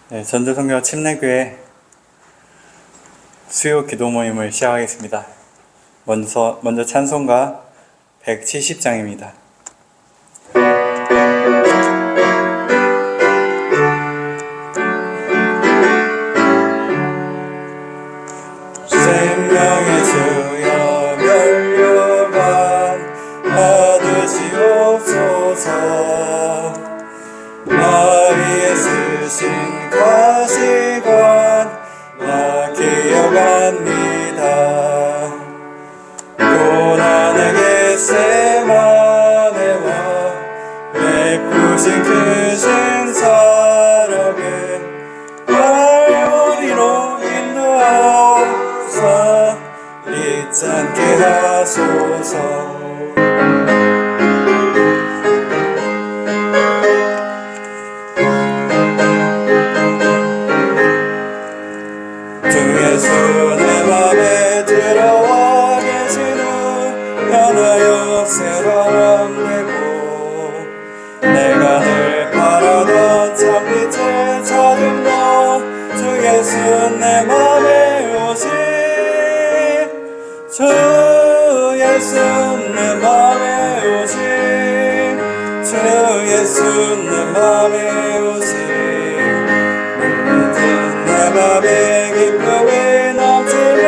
네, 전도성교 침례교회 수요 기도 모임을 시작하겠습니다. 먼저 찬송가 170장입니다. 생명의 주여 면류관 받으시옵소서. 마리에 쓰신 가시관 나 기억합니다. 고난의 겟세마네와 베푸신 크신 사랑은 할머니로 인도하사 잊지 않게 하소서. 예수 내 맘에 들어와 계신 후 변하여 새로운 되고 내가 늘 바라던 참빛을 찾은 너 주 예수 내 맘에 오신 주 예수 내 맘에 오신 주 예수 내 맘에 오신 내 맘에 기쁨이 넘치는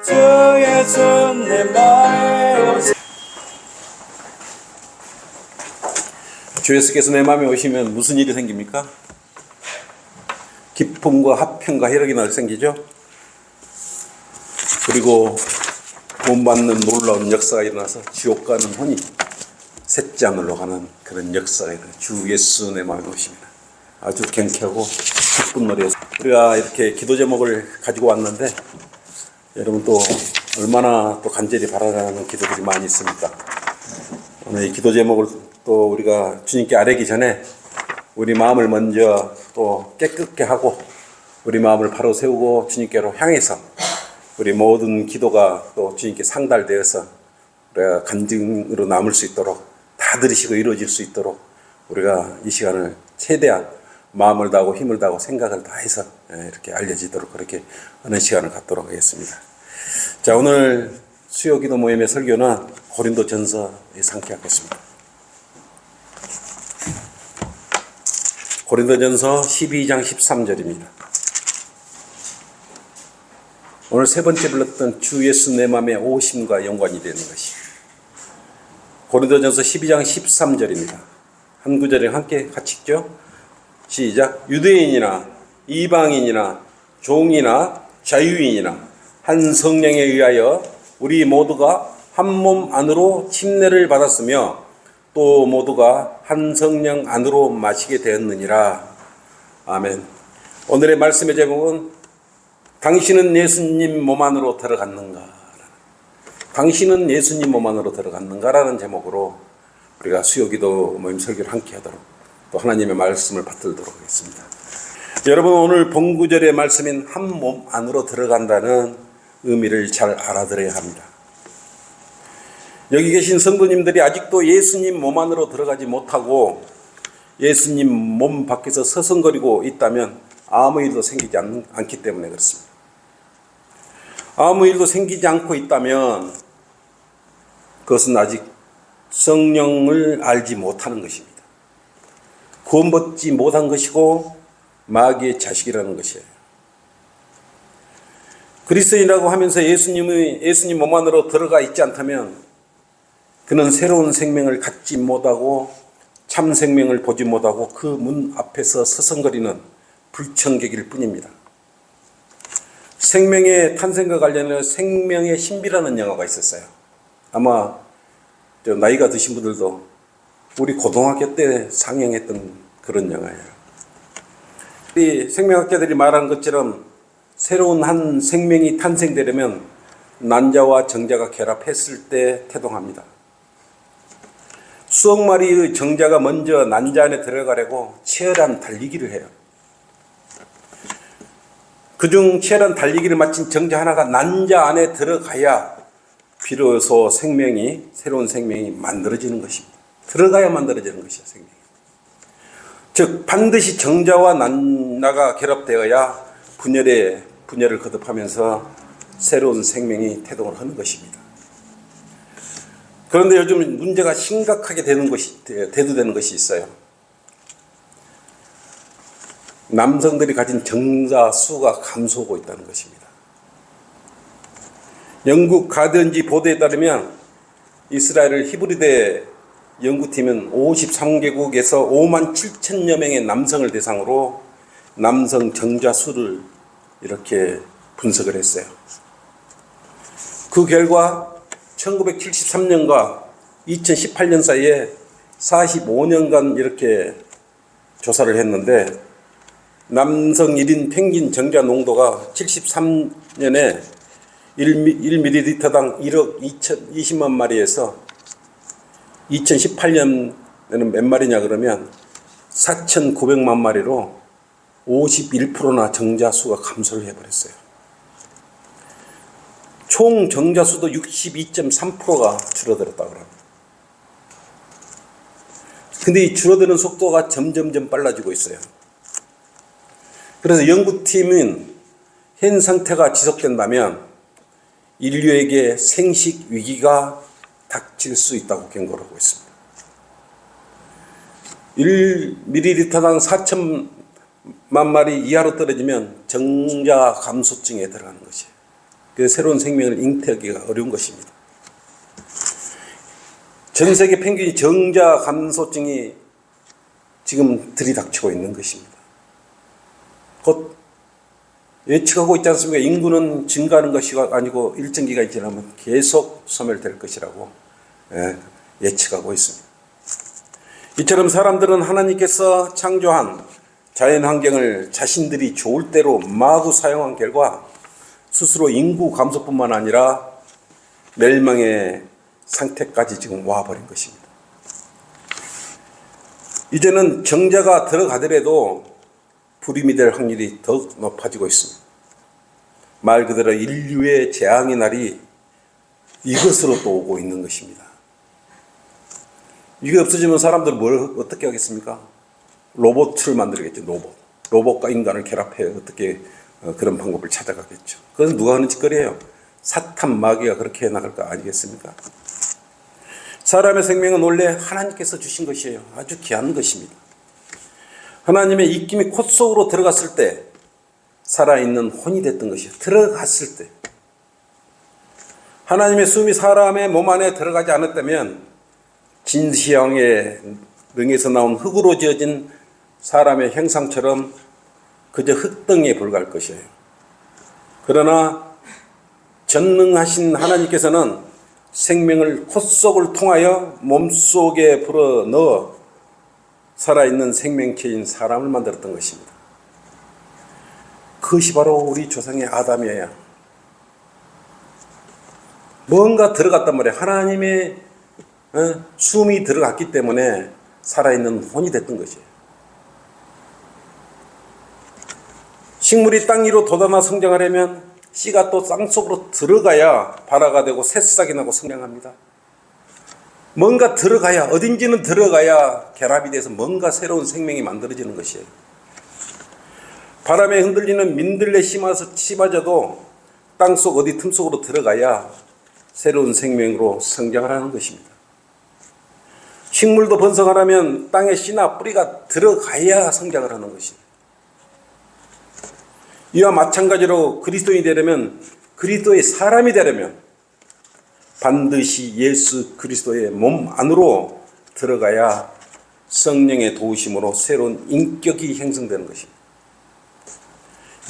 주 예수 내 맘에 오시. 주 예수께서 내 마음에 오시면 무슨 일이 생깁니까? 기쁨과 화평과 희락이 생기죠. 그리고 본받는 놀라운 역사가 일어나서 지옥 가는 혼이 셋째 하늘로 가는 그런 역사가 일어나요. 주 예수 내 마음에 오십니다. 아주 경쾌하고 기쁜 노래였어요. 우리가 이렇게 기도 제목을 가지고 왔는데 여러분 또 얼마나 또 간절히 바라는 기도들이 많이 있습니까? 오늘 이 기도 제목을 또 우리가 주님께 아뢰기 전에 우리 마음을 먼저 또 깨끗게 하고 우리 마음을 바로 세우고 주님께로 향해서 우리 모든 기도가 또 주님께 상달되어서 우리가 간증으로 남을 수 있도록 다 들으시고 이루어질 수 있도록 우리가 이 시간을 최대한 마음을 다하고 힘을 다하고 생각을 다해서 이렇게 알려지도록 그렇게 하는 시간을 갖도록 하겠습니다. 자, 오늘 수요 기도 모임의 설교는 고린도전서에 상기하겠습니다. 고린도전서 12장 13절입니다. 오늘 세 번째 불렀던 주 예수 내 맘에 오심과 연관이 되는 것이 고린도전서 12장 13절입니다. 한 구절에 함께 같이 읽죠. 시작. 유대인이나 이방인이나 종이나 자유인이나 한 성령에 의하여 우리 모두가 한 몸 안으로 침례를 받았으며 또 모두가 한 성령 안으로 마시게 되었느니라. 아멘. 오늘의 말씀의 제목은 당신은 예수님 몸 안으로 들어갔는가? 당신은 예수님 몸 안으로 들어갔는가라는 제목으로 우리가 수요기도 모임 설교를 함께 하도록 또 하나님의 말씀을 받들도록 하겠습니다. 여러분 오늘 본구절의 말씀인 한 몸 안으로 들어간다는 의미를 잘 알아들어야 합니다. 여기 계신 성도님들이 아직도 예수님 몸 안으로 들어가지 못하고 예수님 몸 밖에서 서성거리고 있다면 아무 일도 생기지 않기 때문에 그렇습니다. 아무 일도 생기지 않고 있다면 그것은 아직 성령을 알지 못하는 것입니다. 구원받지 못한 것이고 마귀의 자식이라는 것이에요. 그리스도인이라고 하면서 예수님 몸 안으로 들어가 있지 않다면 그는 새로운 생명을 갖지 못하고 참 생명을 보지 못하고 그 문 앞에서 서성거리는 불청객일 뿐입니다. 생명의 탄생과 관련해서 생명의 신비라는 영화가 있었어요. 아마 나이가 드신 분들도 우리 고등학교 때 상영했던 그런 영화예요. 이 생명학자들이 말한 것처럼 새로운 한 생명이 탄생되려면 난자와 정자가 결합했을 때 태동합니다. 수억 마리의 정자가 먼저 난자 안에 들어가려고 치열한 달리기를 해요. 그중 치열한 달리기를 마친 정자 하나가 난자 안에 들어가야 비로소 새로운 생명이 만들어지는 것입니다. 들어가야 만들어지는 것이야, 생명이. 즉 반드시 정자와 난나가 결합되어야 분열을 거듭하면서 새로운 생명이 태동을 하는 것입니다. 그런데 요즘 문제가 심각하게 대두되는 것이 있어요. 남성들이 가진 정자 수가 감소하고 있다는 것입니다. 영국 가든지 보도에 따르면 이스라엘 히브리대 연구팀은 53개국에서 5만 7천여 명의 남성을 대상으로 남성 정자 수를 이렇게 분석을 했어요. 그 결과 1973년과 2018년 사이에 45년간 이렇게 조사를 했는데 남성 1인 평균 정자 농도가 73년에 1ml당 1억 2020만 마리에서 2018년에는 몇 마리냐 그러면 4,900만 마리로 51%나 정자 수가 감소를 해버렸어요. 총 정자 수도 62.3%가 줄어들었다고 합니다. 근데 이 줄어드는 속도가 점점점 빨라지고 있어요. 그래서 연구팀은 현 상태가 지속된다면 인류에게 생식 위기가 닥칠 수 있다고 경고를 하고 있습니다. 1ml당 4천만 마리 이하로 떨어지면 정자 감소증에 들어가는 것이에요. 그래서 새로운 생명을 잉태하기가 어려운 것입니다. 전 세계 평균 정자 감소증이 지금 들이닥치고 있는 것입니다. 곧 예측하고 있지 않습니까? 인구는 증가하는 것이 아니고 일정 기간이 지나면 계속 소멸될 것이라고 예측하고 있습니다. 이처럼 사람들은 하나님께서 창조한 자연 환경을 자신들이 좋을 대로 마구 사용한 결과 스스로 인구 감소뿐만 아니라 멸망의 상태까지 지금 와버린 것입니다. 이제는 정자가 들어가더라도 불임이 될 확률이 더욱 높아지고 있습니다. 말 그대로 인류의 재앙의 날이 이것으로 또 오고 있는 것입니다. 이게 없어지면 사람들은 뭘 어떻게 하겠습니까? 로봇을 만들겠죠. 로봇과 인간을 결합해 어떻게 그런 방법을 찾아가겠죠. 그건 누가 하는 짓거리예요? 사탄 마귀가 그렇게 해나갈 거 아니겠습니까? 사람의 생명은 원래 하나님께서 주신 것이에요. 아주 귀한 것입니다. 하나님의 입김이 콧 속으로 들어갔을 때 살아있는 혼이 됐던 것이에요. 들어갔을 때. 하나님의 숨이 사람의 몸 안에 들어가지 않았다면 진시황의 능에서 나온 흙으로 지어진 사람의 형상처럼 그저 흙덩이에 불과할 것이에요. 그러나 전능하신 하나님께서는 생명을 콧속을 통하여 몸속에 불어넣어 살아있는 생명체인 사람을 만들었던 것입니다. 그것이 바로 우리 조상의 아담이에요. 뭔가 들어갔단 말이에요. 하나님의 숨이 들어갔기 때문에 살아있는 혼이 됐던 것이에요. 식물이 땅 위로 돋아나 성장하려면 씨가 또 땅속으로 들어가야 발화가 되고 새싹이 나고 성장합니다. 뭔가 들어가야, 어딘지는 들어가야 결합이 돼서 뭔가 새로운 생명이 만들어지는 것이에요. 바람에 흔들리는 민들레 심어져도 땅속 어디 틈속으로 들어가야 새로운 생명으로 성장을 하는 것입니다. 식물도 번성하려면 땅에 씨나 뿌리가 들어가야 성장을 하는 것입니다. 이와 마찬가지로 그리스도인이 되려면, 그리스도의 사람이 되려면 반드시 예수 그리스도의 몸 안으로 들어가야 성령의 도우심으로 새로운 인격이 형성되는 것입니다.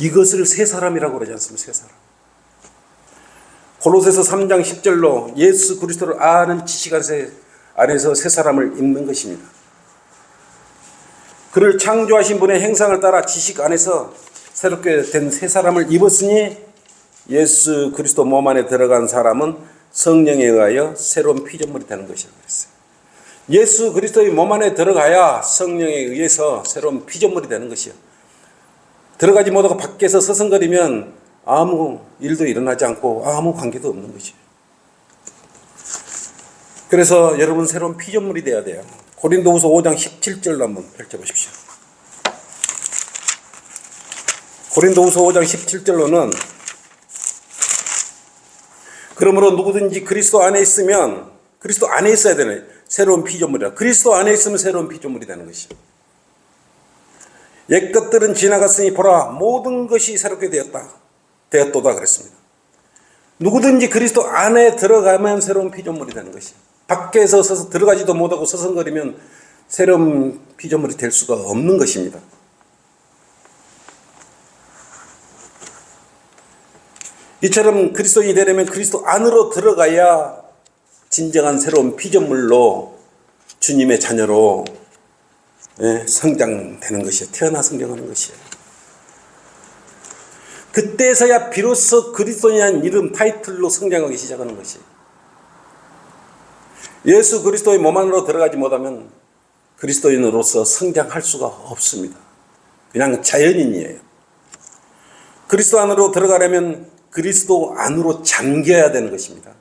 이것을 새 사람이라고 그러지 않습니까? 새 사람. 골로새서 3장 10절로 예수 그리스도를 아는 지식 안에서 새 사람을 입는 것입니다. 그를 창조하신 분의 형상을 따라 지식 안에서 새롭게 된 새 사람을 입었으니 예수 그리스도 몸 안에 들어간 사람은 성령에 의하여 새로운 피조물이 되는 것이라고 했어요. 예수 그리스도의 몸 안에 들어가야 성령에 의해서 새로운 피조물이 되는 것이요. 들어가지 못하고 밖에서 서성거리면 아무 일도 일어나지 않고 아무 관계도 없는 것이에요. 그래서 여러분 새로운 피조물이 되어야 돼요. 고린도후서 5장 17절로 한번 펼쳐보십시오. 고린도후서 5장 17절로는 그러므로 누구든지 그리스도 안에 있으면 그리스도 안에 있어야 되는 새로운 피조물이라. 그리스도 안에 있으면 새로운 피조물이 되는 것이요. 옛 것들은 지나갔으니 보라 모든 것이 새롭게 되었도다 그랬습니다. 누구든지 그리스도 안에 들어가면 새로운 피조물이 되는 것이요. 밖에서 서서 들어가지도 못하고 서성거리면 새로운 피조물이 될 수가 없는 것입니다. 이처럼 그리스도인이 되려면 그리스도 안으로 들어가야 진정한 새로운 피조물로 주님의 자녀로 성장되는 것이에요. 태어나 성장하는 것이에요. 그때서야 비로소 그리스도인이라는 이름 타이틀로 성장하기 시작하는 것이에요. 예수 그리스도의 몸 안으로 들어가지 못하면 그리스도인으로서 성장할 수가 없습니다. 그냥 자연인이에요. 그리스도 안으로 들어가려면 그리스도 안으로 잠겨야 되는 것입니다.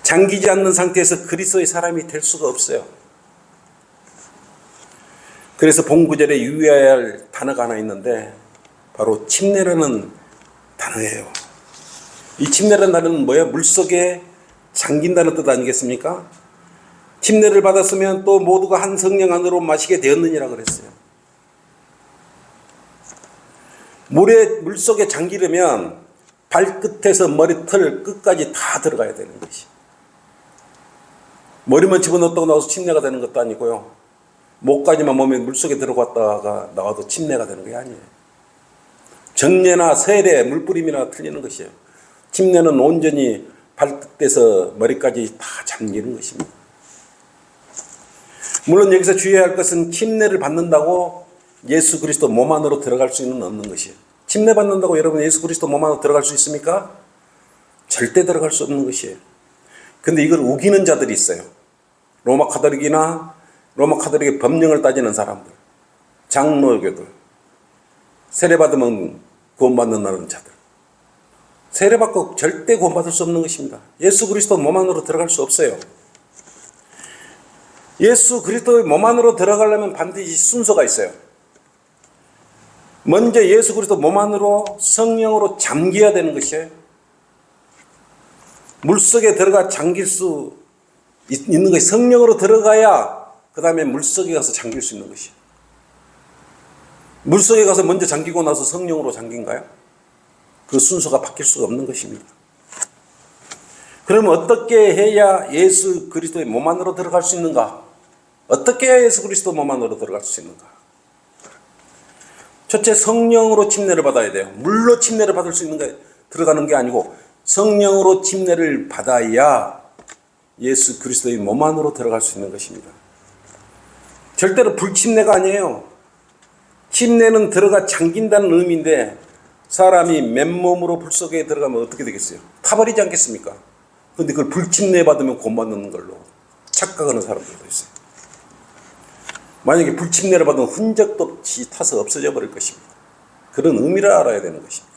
잠기지 않는 상태에서 그리스도의 사람이 될 수가 없어요. 그래서 본구절에 유의해야 할 단어가 하나 있는데 바로 침례라는 단어예요. 이 침례라는 단어는 뭐예요? 물속에 잠긴다는 뜻 아니겠습니까? 침례를 받았으면 또 모두가 한 성령 안으로 마시게 되었느니라 그랬어요. 물속에 잠기려면 발끝에서 머리털 끝까지 다 들어가야 되는 것이. 머리만 집어넣었다고 나와서 침례가 되는 것도 아니고요. 목까지만 몸에 물속에 들어갔다가 나와도 침례가 되는 게 아니에요. 정례나 세례, 물뿌림이나 틀리는 것이에요. 침례는 온전히 발끝에서 머리까지 다 잠기는 것입니다. 물론 여기서 주의해야 할 것은 침례를 받는다고 예수 그리스도 몸 안으로 들어갈 수는 없는 것이에요. 침례 받는다고 여러분 예수 그리스도 몸 안으로 들어갈 수 있습니까? 절대 들어갈 수 없는 것이에요. 근데 이걸 우기는 자들이 있어요. 로마 카톨릭의 법령을 따지는 사람들, 장로교들, 세례받으면 구원받는다는 자들. 세례받고 절대 구원받을 수 없는 것입니다. 예수 그리스도 몸 안으로 들어갈 수 없어요. 예수 그리스도의 몸 안으로 들어가려면 반드시 순서가 있어요. 먼저 예수 그리스도 몸 안으로 성령으로 잠겨야 되는 것이에요. 물속에 들어가 잠길 수 있는 것이 성령으로 들어가야 그 다음에 물속에 가서 잠길 수 있는 것이에요. 물속에 가서 먼저 잠기고 나서 성령으로 잠긴가요? 그 순서가 바뀔 수가 없는 것입니다. 그러면 어떻게 해야 예수 그리스도의 몸 안으로 들어갈 수 있는가? 어떻게 해야 예수 그리스도 몸 안으로 들어갈 수 있는가? 첫째, 성령으로 침례를 받아야 돼요. 물로 침례를 받을 수 있는 게 들어가는 게 아니고 성령으로 침례를 받아야 예수 그리스도의 몸 안으로 들어갈 수 있는 것입니다. 절대로 불침례가 아니에요. 침례는 들어가 잠긴다는 의미인데 사람이 맨몸으로 불 속에 들어가면 어떻게 되겠어요? 타버리지 않겠습니까? 그런데 그걸 불침례 받으면 구원받는 걸로 착각하는 사람들도 있어요. 만약에 불침례를 받은 흔적도 없이 타서 없어져 버릴 것입니다. 그런 의미를 알아야 되는 것입니다.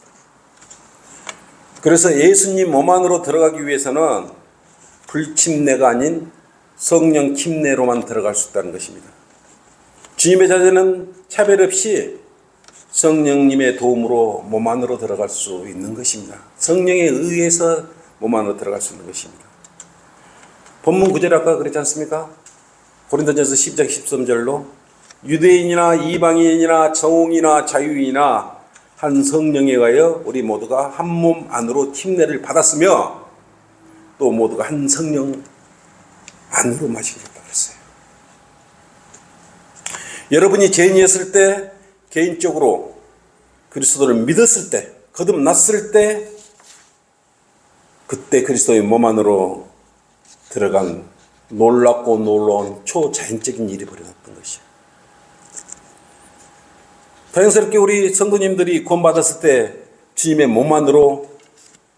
그래서 예수님 몸 안으로 들어가기 위해서는 불침례가 아닌 성령 침례로만 들어갈 수 있다는 것입니다. 주님의 자녀는 차별 없이 성령님의 도움으로 몸 안으로 들어갈 수 있는 것입니다. 성령에 의해서 몸 안으로 들어갈 수 있는 것입니다. 본문 9절 아까 그랬지 않습니까? 고린도전서 12장 13절로 유대인이나 이방인이나 정옹이나 자유인이나 한 성령에 의하여 우리 모두가 한 몸 안으로 침례를 받았으며 또 모두가 한 성령 안으로 마시겠다 그랬어요. 여러분이 죄인이었을 때 개인적으로 그리스도를 믿었을 때 거듭났을 때 그때 그리스도의 몸 안으로 들어간 놀랍고 놀라운 초자연적인 일이 벌어졌던 것이에요. 다행스럽게 우리 성도님들이 구원받았을 때 주님의 몸 안으로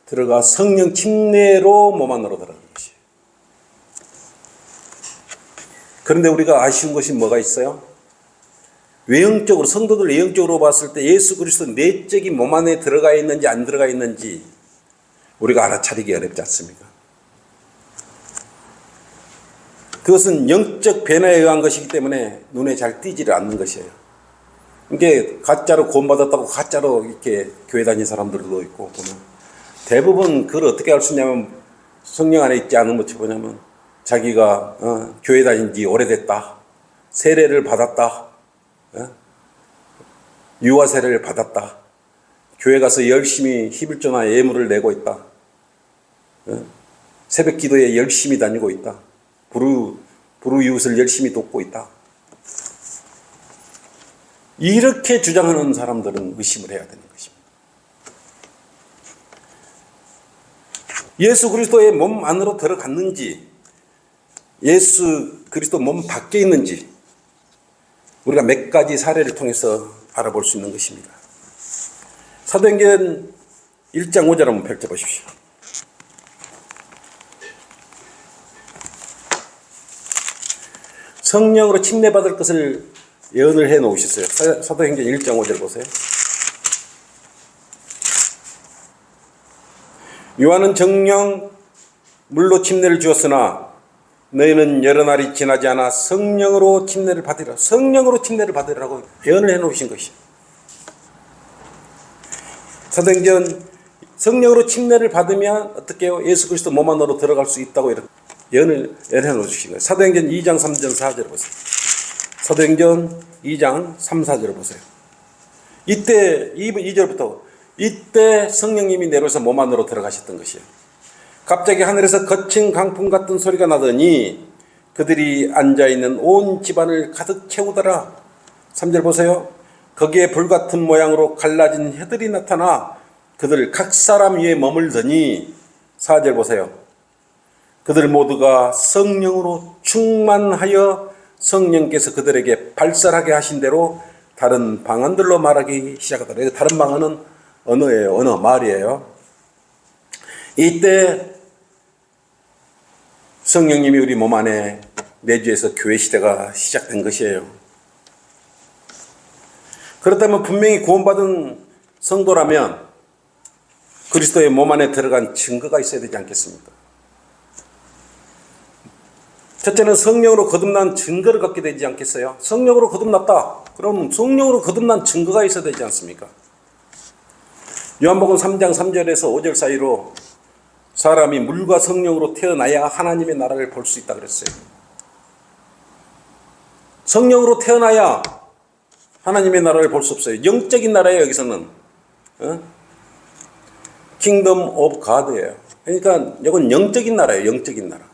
들어가 성령 침례로 몸 안으로 들어가는 것이에요. 그런데 우리가 아쉬운 것이 뭐가 있어요? 외형적으로 성도들 외형적으로 봤을 때 예수 그리스도 내적인 몸 안에 들어가 있는지 안 들어가 있는지 우리가 알아차리기 어렵지 않습니까? 그것은 영적 변화에 의한 것이기 때문에 눈에 잘 띄지를 않는 것이에요. 이게 가짜로 구원받았다고 가짜로 이렇게 교회 다니는 사람들도 있고 보면 대부분 그걸 어떻게 알 수 있냐면 성령 안에 있지 않은 것이 뭐냐면 자기가 교회 다닌 지 오래됐다, 세례를 받았다, 유아 세례를 받았다, 교회 가서 열심히 11조나 예물을 내고 있다, 새벽 기도에 열심히 다니고 있다, 불우이웃을 열심히 돕고 있다. 이렇게 주장하는 사람들은 의심을 해야 되는 것입니다. 예수 그리스도의 몸 안으로 들어갔는지, 예수 그리스도 몸 밖에 있는지 우리가 몇 가지 사례를 통해서 알아볼 수 있는 것입니다. 사도행전 1장 5절 한번 펼쳐보십시오. 성령으로 침례받을 것을 예언을 해 놓으셨어요. 사도행전 1장 5절 보세요. 요한은 정령 물로 침례를 주었으나 너희는 여러 날이 지나지 않아 성령으로 침례를 받으리라. 성령으로 침례를 받으리라고 예언을 해 놓으신 것이요. 사도행전 성령으로 침례를 받으면 어떻게 해요? 예수 그리스도 몸 안으로 들어갈 수 있다고 이렇게 예언을 해 놓으신 거예요. 사도행전 2장 3절 4절 보세요. 사도행전 2장 3, 4절 보세요. 이때 2절부터 이때 성령님이 내려서 몸 안으로 들어가셨던 것이에요. 갑자기 하늘에서 거친 강풍 같은 소리가 나더니 그들이 앉아있는 온 집안을 가득 채우더라. 3절 보세요. 거기에 불같은 모양으로 갈라진 해들이 나타나 그들 각 사람 위에 머물더니 4절 보세요. 그들 모두가 성령으로 충만하여 성령께서 그들에게 발설하게 하신 대로 다른 방언들로 말하기 시작하더라. 다른 방언은 언어예요. 언어, 말이에요. 이때 성령님이 우리 몸 안에 내주해서 교회 시대가 시작된 것이에요. 그렇다면 분명히 구원받은 성도라면 그리스도의 몸 안에 들어간 증거가 있어야 되지 않겠습니까? 첫째는 성령으로 거듭난 증거를 갖게 되지 않겠어요? 성령으로 거듭났다. 그럼 성령으로 거듭난 증거가 있어야 되지 않습니까? 요한복음 3장 3절에서 5절 사이로 사람이 물과 성령으로 태어나야 하나님의 나라를 볼 수 있다 그랬어요. 성령으로 태어나야 하나님의 나라를 볼 수 없어요. 영적인 나라예요. 여기서는 킹덤 오브 가드예요. 그러니까 이건 영적인 나라예요. 영적인 나라.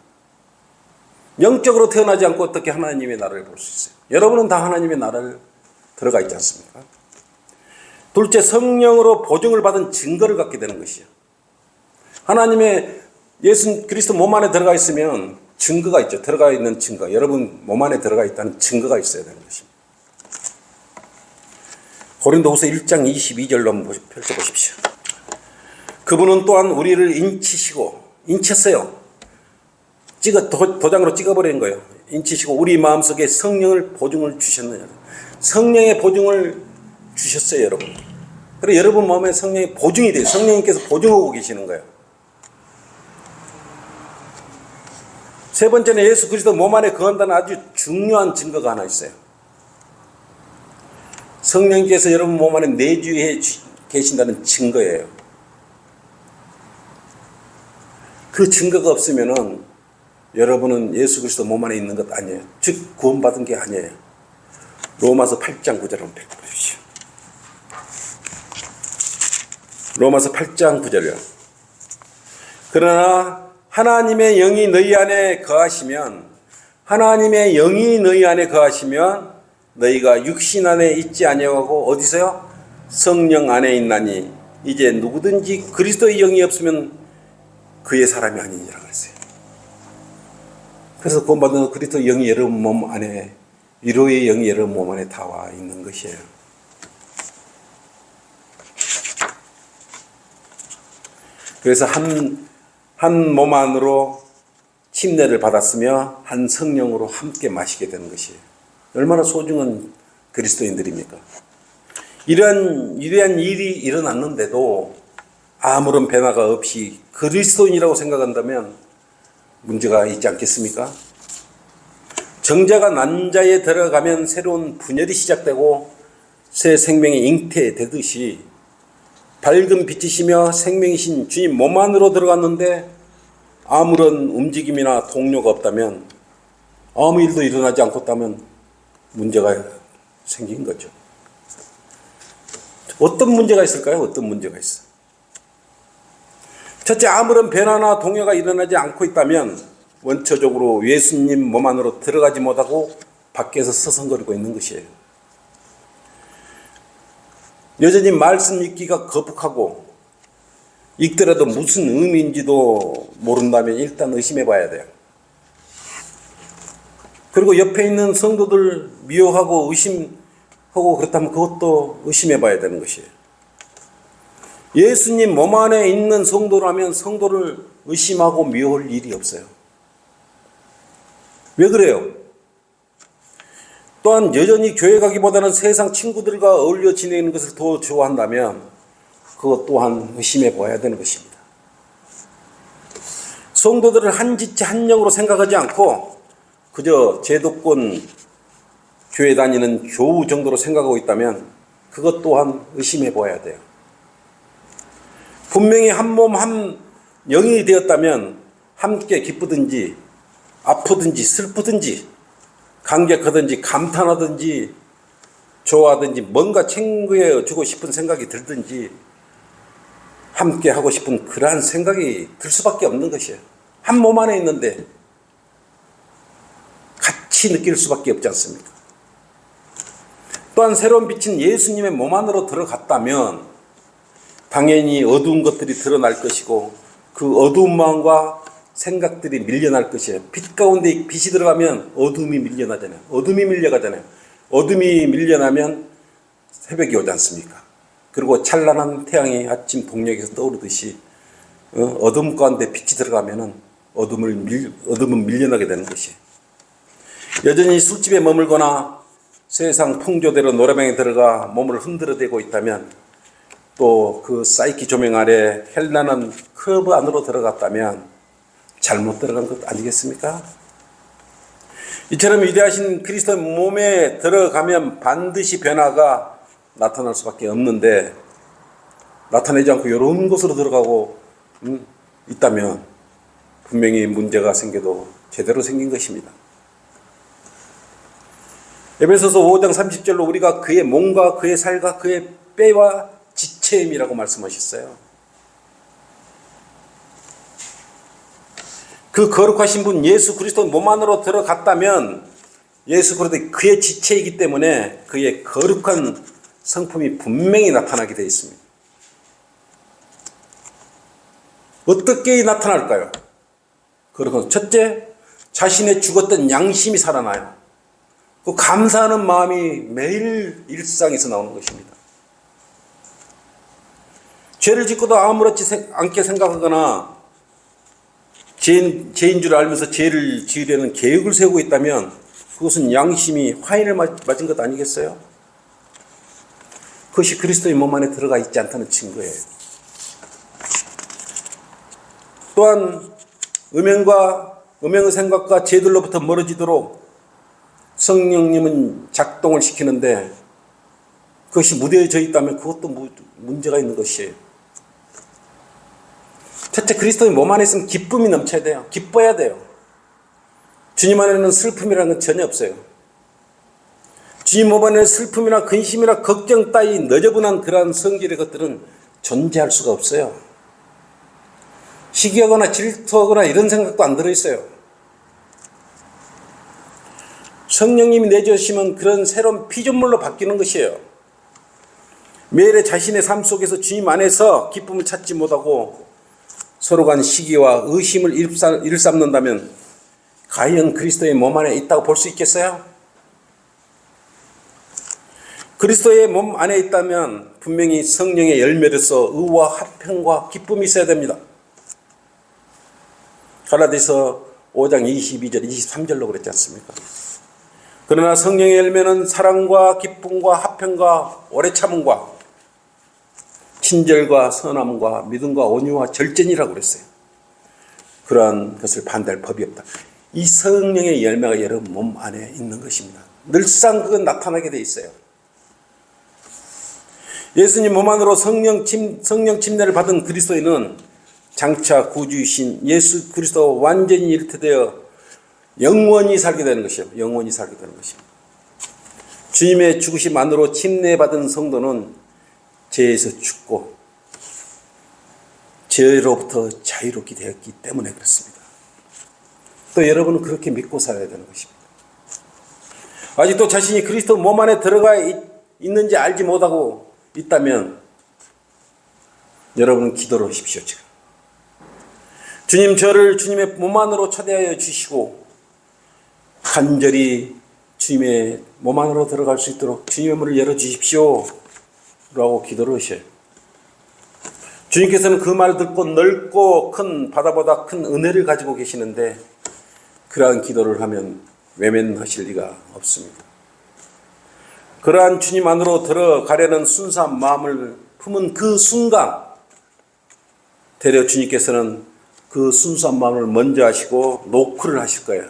영적으로 태어나지 않고 어떻게 하나님의 나라를 볼 수 있어요? 여러분은 다 하나님의 나라를 들어가 있지 않습니까? 둘째, 성령으로 보증을 받은 증거를 갖게 되는 것이요. 하나님의 예수 그리스도 몸 안에 들어가 있으면 증거가 있죠. 들어가 있는 증거. 여러분 몸 안에 들어가 있다는 증거가 있어야 되는 것입니다. 고린도후서 1장 22절로 한번 펼쳐보십시오. 그분은 또한 우리를 인치셨어요. 도장으로 찍어버린 거예요. 인치시고 우리 마음속에 성령을 보증을 주셨느냐. 성령의 보증을 주셨어요, 여러분. 그리고 여러분 마음에 성령이 보증이 돼요. 성령님께서 보증하고 계시는 거예요. 세 번째는 예수 그리스도 몸 안에 거한다는 아주 중요한 증거가 하나 있어요. 성령님께서 여러분 몸 안에 내주해 계신다는 증거예요. 그 증거가 없으면은 여러분은 예수 그리스도 몸 안에 있는 것 아니에요. 즉 구원받은 게 아니에요. 로마서 8장 9절 한번 펴보십시오. 로마서 8장 9절이요. 그러나 하나님의 영이 너희 안에 거하시면 너희가 육신 안에 있지 아니하고 어디서요? 성령 안에 있나니 이제 누구든지 그리스도의 영이 없으면 그의 사람이 아니니라 그랬어요. 그래서 구원받은 그리스도의 영이 여러분 몸 안에, 위로의 영이 여러분 몸 안에 다 와 있는 것이에요. 그래서 한 몸 안으로 침례를 받았으며 한 성령으로 함께 마시게 되는 것이에요. 얼마나 소중한 그리스도인들입니까? 이러한 위대한 일이 일어났는데도 아무런 변화가 없이 그리스도인이라고 생각한다면 문제가 있지 않겠습니까? 정자가 난자에 들어가면 새로운 분열이 시작되고 새 생명이 잉태되듯이 밝은 빛이시며 생명이신 주님 몸 안으로 들어갔는데 아무런 움직임이나 동료가 없다면, 아무 일도 일어나지 않고 있다면 문제가 생긴 거죠. 어떤 문제가 있을까요? 어떤 문제가 있어? 첫째, 아무런 변화나 동요가 일어나지 않고 있다면 원초적으로 예수님 몸 안으로 들어가지 못하고 밖에서 서성거리고 있는 것이에요. 여전히 말씀 읽기가 거북하고 읽더라도 무슨 의미인지도 모른다면 일단 의심해 봐야 돼요. 그리고 옆에 있는 성도들 미워하고 의심하고 그렇다면 그것도 의심해 봐야 되는 것이에요. 예수님 몸 안에 있는 성도라면 성도를 의심하고 미워할 일이 없어요. 왜 그래요? 또한 여전히 교회 가기보다는 세상 친구들과 어울려 지내는 것을 더 좋아한다면 그것 또한 의심해 봐야 되는 것입니다. 성도들을 한 지체 한 영으로 생각하지 않고 그저 제도권 교회 다니는 교우 정도로 생각하고 있다면 그것 또한 의심해 봐야 돼요. 분명히 한 몸 한 영이 되었다면 함께 기쁘든지 아프든지 슬프든지 감격하든지 감탄하든지 좋아하든지 뭔가 챙겨 주고 싶은 생각이 들든지 함께 하고 싶은 그러한 생각이 들 수밖에 없는 것이에요. 한 몸 안에 있는데 같이 느낄 수밖에 없지 않습니까? 또한 새로운 빛인 예수님의 몸 안으로 들어갔다면 당연히 어두운 것들이 드러날 것이고 그 어두운 마음과 생각들이 밀려날 것이에요. 빛 가운데 빛이 들어가면 어둠이 밀려나잖아요. 어둠이 밀려가잖아요. 어둠이 밀려나면 새벽이 오지 않습니까? 그리고 찬란한 태양이 아침 동력에서 떠오르듯이 어둠 가운데 빛이 들어가면 어둠은 밀려나게 되는 것이에요. 여전히 술집에 머물거나 세상 풍조대로 노래방에 들어가 몸을 흔들어대고 있다면 또 그 사이키 조명 아래 현란한 커브 안으로 들어갔다면 잘못 들어간 것 아니겠습니까? 이처럼 위대하신 그리스도의 몸에 들어가면 반드시 변화가 나타날 수밖에 없는데 나타내지 않고 이런 곳으로 들어가고 있다면 분명히 문제가 생겨도 제대로 생긴 것입니다. 에베소서 5장 30절로 우리가 그의 몸과 그의 살과 그의 뼈와 지체임이라고 말씀하셨어요. 그 거룩하신 분 예수 그리스도 몸 안으로 들어갔다면 예수 그리스도 그의 지체이기 때문에 그의 거룩한 성품이 분명히 나타나게 되어 있습니다. 어떻게 나타날까요? 그리고 첫째, 자신의 죽었던 양심이 살아나요. 그 감사하는 마음이 매일 일상에서 나오는 것입니다. 죄를 짓고도 아무렇지 않게 생각하거나 죄인 줄 알면서 죄를 지으려는 계획을 세우고 있다면 그것은 양심이 화인을 맞은 것 아니겠어요? 그것이 그리스도의 몸 안에 들어가 있지 않다는 증거예요. 또한 음행의 생각과 죄들로부터 멀어지도록 성령님은 작동을 시키는데 그것이 무뎌져 있다면 그것도 문제가 있는 것이에요. 첫째, 그리스도의 몸 안에 있으면 기쁨이 넘쳐야 돼요. 기뻐야 돼요. 주님 안에는 슬픔이라는 건 전혀 없어요. 주님 몸 안에 슬픔이나 근심이나 걱정 따위 너저분한 그러한 성질의 것들은 존재할 수가 없어요. 시기하거나 질투하거나 이런 생각도 안 들어있어요. 성령님이 내주시면 그런 새로운 피조물로 바뀌는 것이에요. 매일의 자신의 삶 속에서 주님 안에서 기쁨을 찾지 못하고 서로 간 시기와 의심을 일삼는다면 과연 그리스도의 몸 안에 있다고 볼 수 있겠어요? 그리스도의 몸 안에 있다면 분명히 성령의 열매로서 의와 화평과 기쁨이 있어야 됩니다. 갈라디아서 5장 22절 23절로 그랬지 않습니까? 그러나 성령의 열매는 사랑과 기쁨과 화평과 오래 참음과 친절과 선함과 믿음과 온유와 절제니라고 그랬어요. 그러한 것을 반대할 법이 없다. 이 성령의 열매가 여러분 몸 안에 있는 것입니다. 늘상 그건 나타나게 돼 있어요. 예수님 몸 안으로 성령 침례를 받은 그리스도인은 장차 구주이신 예수 그리스도 완전히 일태되어 영원히 살게 되는 것이요. 영원히 살게 되는 것이요. 주님의 죽으심 안으로 침례받은 성도는 죄에서 죽고 죄로부터 자유롭게 되었기 때문에 그렇습니다. 또 여러분은 그렇게 믿고 살아야 되는 것입니다. 아직도 자신이 그리스도 몸 안에 들어가 있는지 알지 못하고 있다면 여러분은 기도를 하십시오. 지금. 주님, 저를 주님의 몸 안으로 초대하여 주시고 간절히 주님의 몸 안으로 들어갈 수 있도록 주님의 문을 열어주십시오 라고 기도를 하셔요. 주님께서는 그 말을 듣고 넓고 큰 바다보다 큰 은혜를 가지고 계시는데 그러한 기도를 하면 외면하실 리가 없습니다. 그러한 주님 안으로 들어가려는 순수한 마음을 품은 그 순간 되려 주님께서는 그 순수한 마음을 먼저 하시고 노크를 하실 거예요.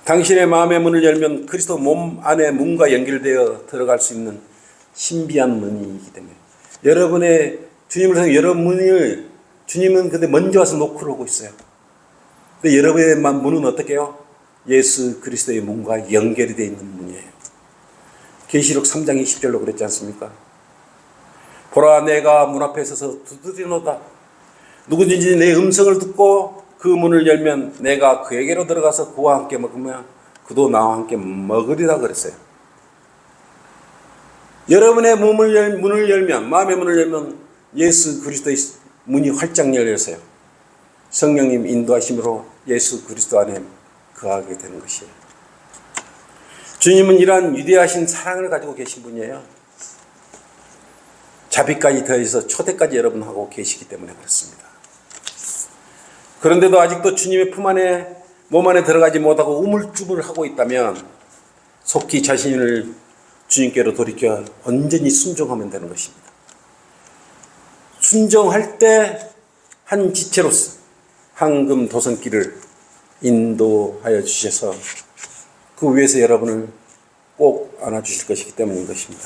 당신의 마음의 문을 열면 그리스도 몸 안에 문과 연결되어 들어갈 수 있는 신비한 문이기 때문에 여러분의 주님을 향해 여러분 문을 주님은 근데 먼저 와서 노크를 하고 있어요. 근데 여러분의 문은 어떻게 해요? 예수 그리스도의 문과 연결이 되어 있는 문이에요. 계시록 3장 20절로 그랬지 않습니까? 보라 내가 문 앞에 서서 두드리노다. 누구든지 내 음성을 듣고 그 문을 열면 내가 그에게로 들어가서 그와 함께 먹으며 그도 나와 함께 먹으리라 그랬어요. 여러분의 문을 열면 마음의 문을 열면 예수 그리스도의 문이 활짝 열려서요. 성령님 인도하심으로 예수 그리스도 안에 거하게 되는 것이에요. 주님은 이러한 위대하신 사랑을 가지고 계신 분이에요. 자비까지 더해서 초대까지 여러분 하고 계시기 때문에 그렇습니다. 그런데도 아직도 주님의 품 안에 몸 안에 들어가지 못하고 우물쭈물하고 있다면 속히 자신을 주님께로 돌이켜 온전히 순종하면 되는 것입니다. 순종할 때 한 지체로서 황금 도성길을 인도하여 주셔서 그 위에서 여러분을 꼭 안아주실 것이기 때문인 것입니다.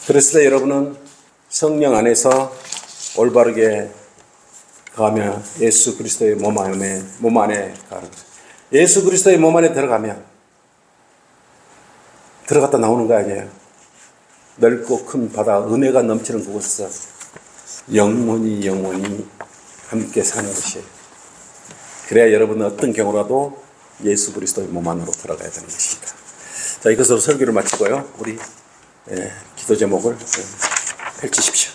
그래서 여러분은 성령 안에서 올바르게 가며 예수 그리스도의 몸 안에 가는 거예요. 예수 그리스도의 몸 안에 들어가면 들어갔다 나오는 거 아니에요. 넓고 큰 바다 은혜가 넘치는 그곳에서 영원히 함께 사는 것이에요. 그래야 여러분은 어떤 경우라도 예수 그리스도의 몸 안으로 들어가야 되는 것입니다. 자, 이것으로 설교를 마치고요. 우리 기도 제목을 펼치십시오.